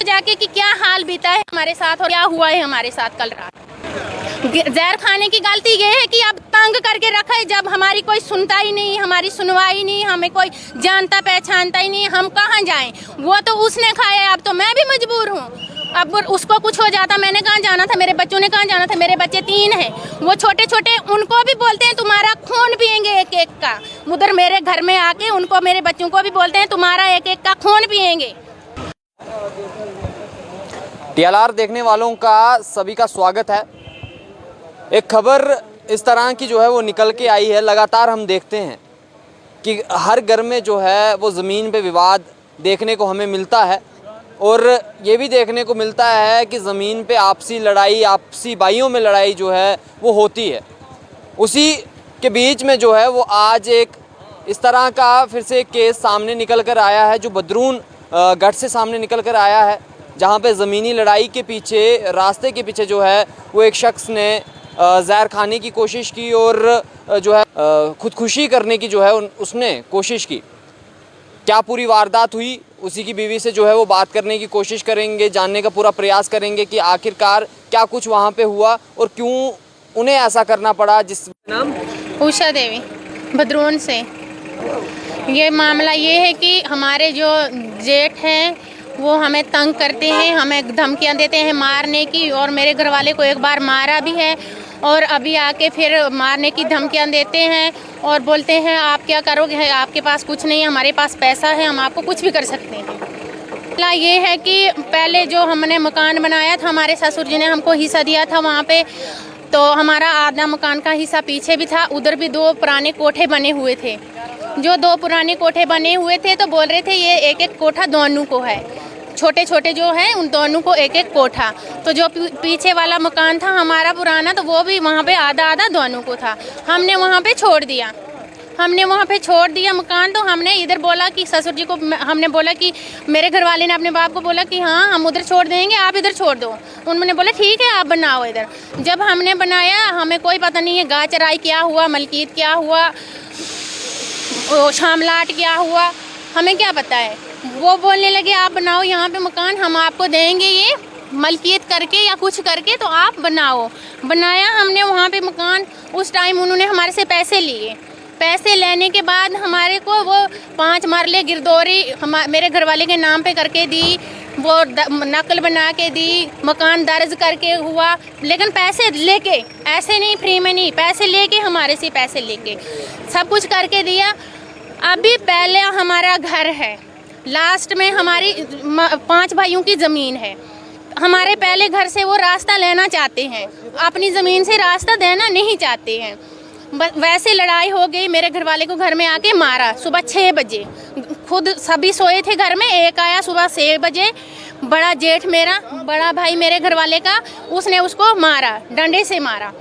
जाके कि क्या हाल बीता है हमारे साथ और क्या हुआ है हमारे साथ कल रात। जहर खाने की गलती ये है कि अब तंग करके रखा है, जब हमारी कोई सुनता ही नहीं, हमारी सुनवाई नहीं, हमें कोई जानता पहचानता ही नहीं, हम कहाँ जाएं। वो तो उसने खाया, अब तो मैं भी मजबूर हूँ। अब उसको कुछ हो जाता, मैंने कहाँ जाना था, मेरे बच्चों ने कहाँ जाना था। मेरे बच्चे 3 हैं, वो छोटे छोटे, उनको भी बोलते हैं तुम्हारा खून पियेंगे एक एक का। उधर मेरे घर में आके उनको, मेरे बच्चों को भी बोलते हैं तुम्हारा एक एक का खून पियेंगे। TLR देखने वालों का सभी का स्वागत है। एक खबर इस तरह की जो है वो निकल के आई है। लगातार हम देखते हैं कि हर घर में जो है वो ज़मीन पे विवाद देखने को हमें मिलता है, और ये भी देखने को मिलता है कि ज़मीन पे आपसी लड़ाई, आपसी भाइयों में लड़ाई जो है वो होती है। उसी के बीच में जो है वो आज एक इस तरह का फिर से एक केस सामने निकल कर आया है, जो बदरून गढ़ से सामने निकल कर आया है, जहाँ पे ज़मीनी लड़ाई के पीछे, रास्ते के पीछे जो है वो एक शख्स ने जहर खाने की कोशिश की और जो है खुदकुशी करने की जो है उसने कोशिश की। क्या पूरी वारदात हुई, उसी की बीवी से जो है वो बात करने की कोशिश करेंगे, जानने का पूरा प्रयास करेंगे कि आखिरकार क्या कुछ वहाँ पे हुआ और क्यों उन्हें ऐसा करना पड़ा। जिस नाम उषा देवी, बदरून से। ये मामला ये है कि हमारे जो जेठ हैं वो हमें तंग करते हैं, हमें धमकियां देते हैं मारने की, और मेरे घर वाले को एक बार मारा भी है और अभी आके फिर मारने की धमकियां देते हैं और बोलते हैं आप क्या करोगे, आपके पास कुछ नहीं है, हमारे पास पैसा है, हम आपको कुछ भी कर सकते हैं। मामला ये है कि पहले जो हमने मकान बनाया था, हमारे ससुर जी ने हमको हिस्सा दिया था वहाँ पे, तो हमारा आधा मकान का हिस्सा पीछे भी था। उधर भी 2 पुराने कोठे बने हुए थे। जो 2 पुराने कोठे बने हुए थे तो बोल रहे थे ये एक एक कोठा दोनों को है, छोटे छोटे जो हैं उन दोनों को एक एक कोठा। तो जो पीछे वाला मकान था हमारा पुराना, तो वो भी वहाँ पे आधा आधा दोनों को था। हमने वहाँ पे छोड़ दिया मकान। तो हमने इधर बोला कि ससुर जी को हमने बोला कि मेरे घर वाले ने अपने बाप को बोला कि हाँ हम उधर छोड़ देंगे, आप इधर छोड़ दो। उन्होंने बोला ठीक है आप बनाओ इधर। जब हमने बनाया, हमें कोई पता नहीं है गाय चराई क्या हुआ, मलकीत क्या हुआ, शामलाट क्या हुआ, हमें क्या पता है। वो बोलने लगे आप बनाओ यहाँ पे मकान, हम आपको देंगे ये मलकियत करके या कुछ करके, तो आप बनाओ। बनाया हमने वहाँ पे मकान। उस टाइम उन्होंने हमारे से पैसे लिए। पैसे लेने के बाद हमारे को वो 5 मरले गिरदौरी मेरे घरवाले के नाम पे करके दी, वो नकल बना के दी, मकान दर्ज करके हुआ, लेकिन पैसे लेके, ऐसे नहीं फ्री में नहीं, पैसे लेके, हमारे से पैसे लेके सब कुछ करके दिया। अभी पहले हमारा घर है, लास्ट में हमारी 5 भाइयों की ज़मीन है। हमारे पहले घर से वो रास्ता लेना चाहते हैं, अपनी ज़मीन से रास्ता देना नहीं चाहते हैं। वैसे लड़ाई हो गई, मेरे घर वाले को घर में आके मारा सुबह 6 बजे। खुद सभी सोए थे घर में, एक आया सुबह 6 बजे, बड़ा जेठ मेरा, बड़ा भाई मेरे घर वाले का, उसने उसको मारा, डंडे से मारा।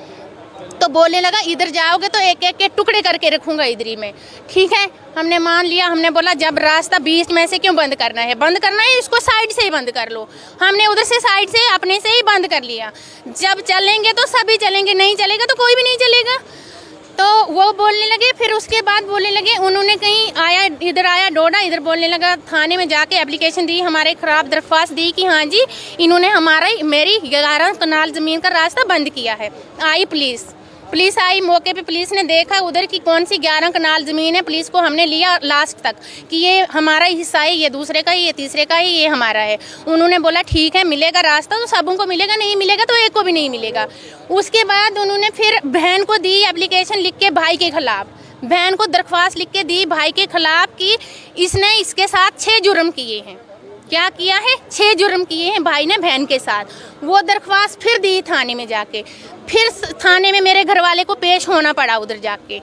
तो बोलने लगा इधर जाओगे तो एक एक के टुकड़े करके रखूंगा इधर ही में। ठीक है, हमने मान लिया। हमने बोला जब रास्ता बीच में से क्यों बंद करना है, बंद करना है इसको साइड से ही बंद कर लो। हमने उधर से साइड से अपने से ही बंद कर लिया। जब चलेंगे तो सभी चलेंगे, नहीं चलेगा तो कोई भी नहीं चलेगा। तो वो बोलने लगे, फिर उसके बाद बोलने लगे, उन्होंने कहीं आया, इधर आया डोडा, इधर बोलने लगा, थाने में जाके एप्लीकेशन दी, हमारे खराब दरख्वास्त दी कि हाँ जी इन्होंने मेरी 11 कनाल ज़मीन का रास्ता बंद किया है। आई पुलिस आई मौके पे, पुलिस ने देखा उधर की कौन सी 11 कनाल ज़मीन है। पुलिस को हमने लिया लास्ट तक कि ये हमारा हिस्सा है, ये दूसरे का ही, ये तीसरे का ही, ये हमारा है। उन्होंने बोला ठीक है मिलेगा रास्ता तो सबों को मिलेगा, नहीं मिलेगा तो एक को भी नहीं मिलेगा। उसके बाद उन्होंने फिर बहन को दी एप्लीकेशन लिख के भाई के खिलाफ, बहन को दरख्वास्त लिख के दी भाई के खिलाफ कि इसने इसके साथ 6 जुर्म किए हैं। क्या किया है? 6 जुर्म किए हैं भाई ने बहन के साथ। वो दरख्वास्त फिर दी थाने में जाके, फिर थाने में मेरे घर वाले को पेश होना पड़ा उधर जाके।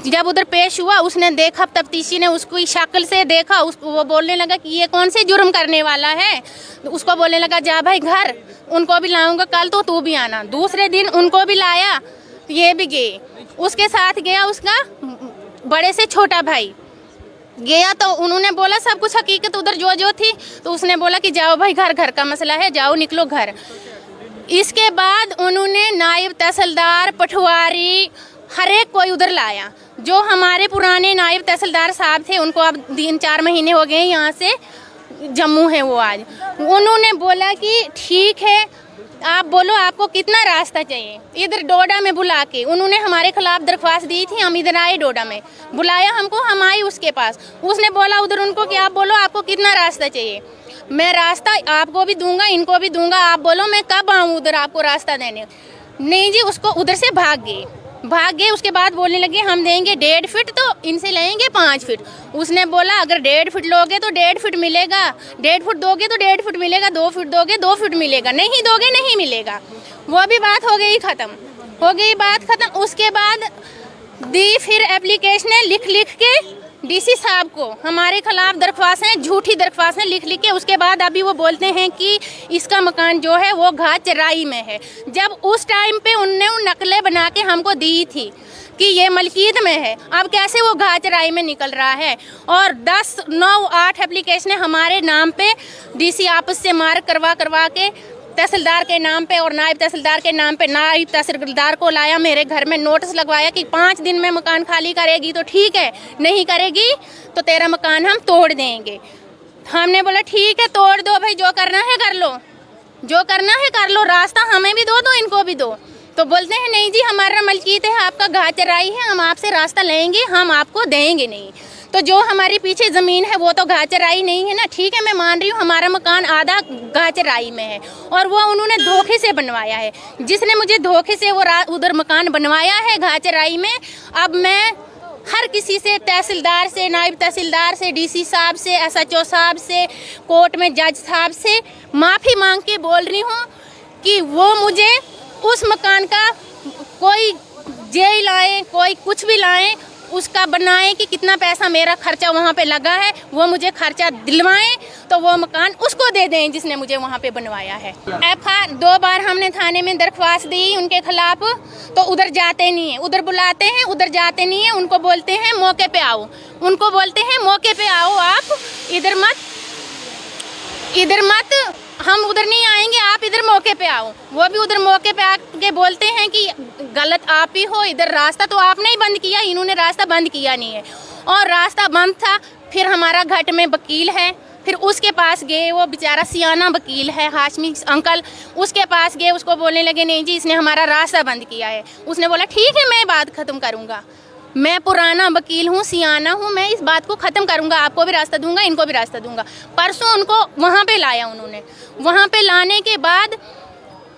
जब उधर पेश हुआ, उसने देखा, तफ्तीशी ने उसको शक्ल से देखा, वो बोलने लगा कि ये कौन से जुर्म करने वाला है। उसको बोलने लगा जा भाई घर, उनको भी लाऊंगा कल तो तू भी आना। दूसरे दिन उनको भी लाया, ये भी गए, उसके साथ गया उसका बड़े से छोटा भाई गया। तो उन्होंने बोला सब कुछ हकीकत उधर जो थी, तो उसने बोला कि जाओ भाई घर का मसला है, जाओ निकलो घर। इसके बाद उन्होंने नायब तहसीलदार, पटवारी, हर एक कोई उधर लाया। जो हमारे पुराने नायब तहसीलदार साहब थे, उनको अब 3-4 महीने हो गए यहाँ से, जम्मू है वो आज। उन्होंने बोला कि ठीक है, आप बोलो आपको कितना रास्ता चाहिए। इधर डोडा में बुला के उन्होंने हमारे खिलाफ दरख्वास्त दी थी, हम इधर आए, डोडा में बुलाया हमको, हम आए उसके पास। उसने बोला उधर उनको कि आप बोलो आपको कितना रास्ता चाहिए। मैं रास्ता आपको भी दूंगा, इनको भी दूंगा, आप बोलो मैं कब आऊँ उधर आपको रास्ता देने। नहीं जी, उसको उधर से भाग गए। उसके बाद बोलने लगे हम देंगे 1.5 फीट, तो इनसे लेंगे 5 फीट। उसने बोला अगर 1.5 फीट लोगे तो 1.5 फीट मिलेगा, 1.5 फीट दोगे तो 1.5 फीट मिलेगा, 2 फीट दोगे 2 फीट मिलेगा, नहीं दोगे नहीं मिलेगा। वो भी बात हो गई ख़त्म। उसके बाद दी फिर एप्लीकेशन लिख के डीसी साहब को हमारे खिलाफ दरख्वास्तें, झूठी दरख्वास्तें लिख के, उसके बाद अभी वो बोलते हैं कि इसका मकान जो है वो घाट चराई में है। जब उस टाइम पे उनने नकलें बना के हमको दी थी कि ये मलकीत में है, अब कैसे वो घाट चराई में निकल रहा है। और 10, 9, 8 एप्लीकेशनें हमारे नाम पे डीसी आपस से मार्क करवा के तहसीलदार के नाम पे और नायब तहसीलदार के नाम पे, नायब तहसीलदार को लाया मेरे घर में, नोटिस लगवाया कि 5 दिन में मकान खाली करेगी तो ठीक है, नहीं करेगी तो तेरा मकान हम तोड़ देंगे। हमने बोला ठीक है तोड़ दो भाई, जो करना है कर लो, जो करना है कर लो, रास्ता हमें भी दो इनको भी दो। तो बोलते हैं नहीं जी हमारा मलकीत है, आपका घाट चराई है, हम आपसे रास्ता लेंगे, हम आपको देंगे नहीं। तो जो हमारी पीछे ज़मीन है वो तो घाट चराई नहीं है ना, ठीक है मैं मान रही हूँ हमारा मकान आधा घाट चराई में है और वो उन्होंने धोखे से बनवाया है। जिसने मुझे धोखे से वो उधर मकान बनवाया है घाट चराई में, अब मैं हर किसी से, तहसीलदार से, नायब तहसीलदार से, डीसी साहब से, SHO साहब से, कोर्ट में जज साहब से माफ़ी मांग के बोल रही हूँ कि वो मुझे उस मकान का कोई जेल लाएँ, कोई कुछ भी लाएँ, उसका बनाएं कि कितना पैसा मेरा खर्चा वहाँ पे लगा है, वो मुझे खर्चा दिलवाएं तो वो मकान उसको दे दें जिसने मुझे वहाँ पे बनवाया है। FIR 2 बार हमने थाने में दरख्वास्त दी उनके खिलाफ, तो उधर जाते नहीं है, उधर बुलाते हैं उधर जाते नहीं है। उनको बोलते हैं मौके पे आओ, उनको बोलते हैं मौके पे आओ, आप इधर मत, हम उधर नहीं आएंगे, आप इधर मौके पे आओ। वो भी उधर मौके पे आके बोलते हैं कि गलत आप ही हो, इधर रास्ता तो आपने ही बंद किया, इन्होंने रास्ता बंद किया नहीं है। और रास्ता बंद था, फिर हमारा घाट में वकील है, फिर उसके पास गए, वो बेचारा सियाना वकील है हाशमी अंकल, उसके पास गए, उसको बोलने लगे नहीं जी इसने हमारा रास्ता बंद किया है। उसने बोला ठीक है मैं बात ख़त्म करूँगा, मैं पुराना वकील हूँ, सियाना हूँ, मैं इस बात को ख़त्म करूँगा, आपको भी रास्ता दूंगा, इनको भी रास्ता दूंगा। परसों उनको वहाँ पे लाया उन्होंने, वहाँ पे लाने के बाद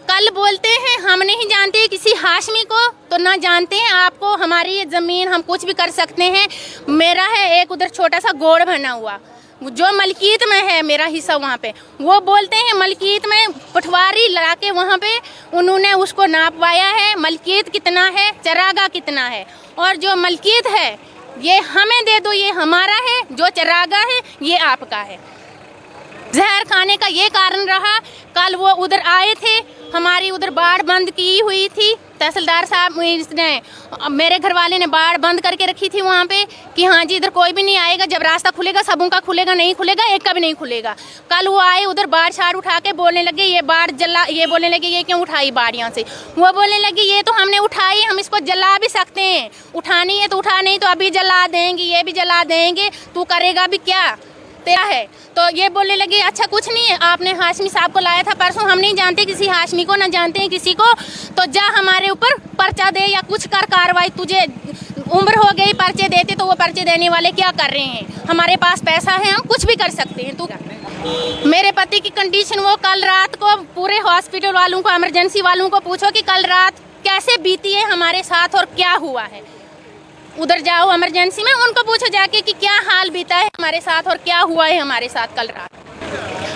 कल बोलते हैं हम नहीं जानते किसी हाशमी को, तो ना जानते हैं आपको, हमारी ये ज़मीन हम कुछ भी कर सकते हैं। मेरा है एक उधर छोटा सा गोड़ बना हुआ जो मलकीत में है, मेरा हिस्सा वहाँ पे, वो बोलते हैं मलकीत में पटवारी लगा के वहाँ पे उन्होंने उसको नापवाया है, मलकीत कितना है, चरागा कितना है, और जो मलकीत है ये हमें दे दो, ये हमारा है, जो चरागा है ये आपका है। जहर खाने का ये कारण रहा। कल वो उधर आए थे, हमारी उधर बाड़ बंद की हुई थी, तहसीलदार साहब इसने, मेरे घर वाले ने बाड़ बंद करके रखी थी वहाँ पे कि हाँ जी इधर कोई भी नहीं आएगा, जब रास्ता खुलेगा सबों का खुलेगा, नहीं खुलेगा एक का भी नहीं खुलेगा। कल वो आए उधर बाड़ छाड़ उठा के बोलने लगे ये बाड़ जला, ये बोलने लगे ये क्यों उठाई बाड़ यहाँ से, वो बोलने लगे ये तो हमने उठाई, हम इसको जला भी सकते हैं, उठानी है तो उठा, नहीं तो अभी जला देंगे, ये भी जला देंगे, तू करेगा भी क्या तेरा है। तो ये बोलने लगे अच्छा कुछ नहीं है, आपने हाशमी साहब को लाया था परसों, हम नहीं जानते किसी हाशमी को, ना जानते हैं किसी को, तो जा हमारे ऊपर पर्चा दे या कुछ कर कार्रवाई, तुझे उम्र हो गई पर्चे देते, तो वो पर्चे देने वाले क्या कर रहे हैं, हमारे पास पैसा है हम कुछ भी कर सकते हैं। तू मेरे पति की कंडीशन, वो कल रात को पूरे हॉस्पिटल वालों को, इमरजेंसी वालों को पूछो कि कल रात कैसे बीती है हमारे साथ और क्या हुआ है, उधर जाओ इमरजेंसी में, उनको पूछो जाके कि क्या हाल बीता है हमारे साथ और क्या हुआ है हमारे साथ कल रात।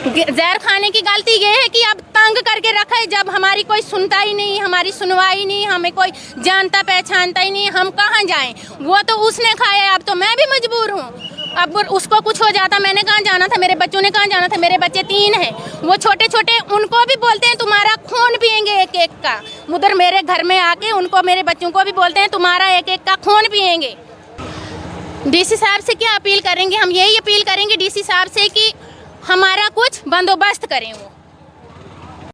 जहर खाने की गलती ये है कि अब तंग करके रखा है, जब हमारी कोई सुनता ही नहीं, हमारी सुनवाई नहीं, हमें कोई जानता पहचानता ही नहीं, हम कहाँ जाएं। वो तो उसने खाया, अब तो मैं भी मजबूर हूँ, अब उसको कुछ हो जाता, मैंने कहाँ जाना था, मेरे बच्चों ने कहाँ जाना था, मेरे बच्चे 3 हैं, वो छोटे छोटे, उनको भी बोलते हैं तुम्हारा खून पियेंगे एक एक का, उधर मेरे घर में आके उनको, मेरे बच्चों को भी बोलते हैं तुम्हारा एक एक का खून पियेंगे। डीसी साहब से क्या अपील करेंगे, हम यही अपील करेंगे डीसी साहब से कि हमारा कुछ बंदोबस्त करें वो।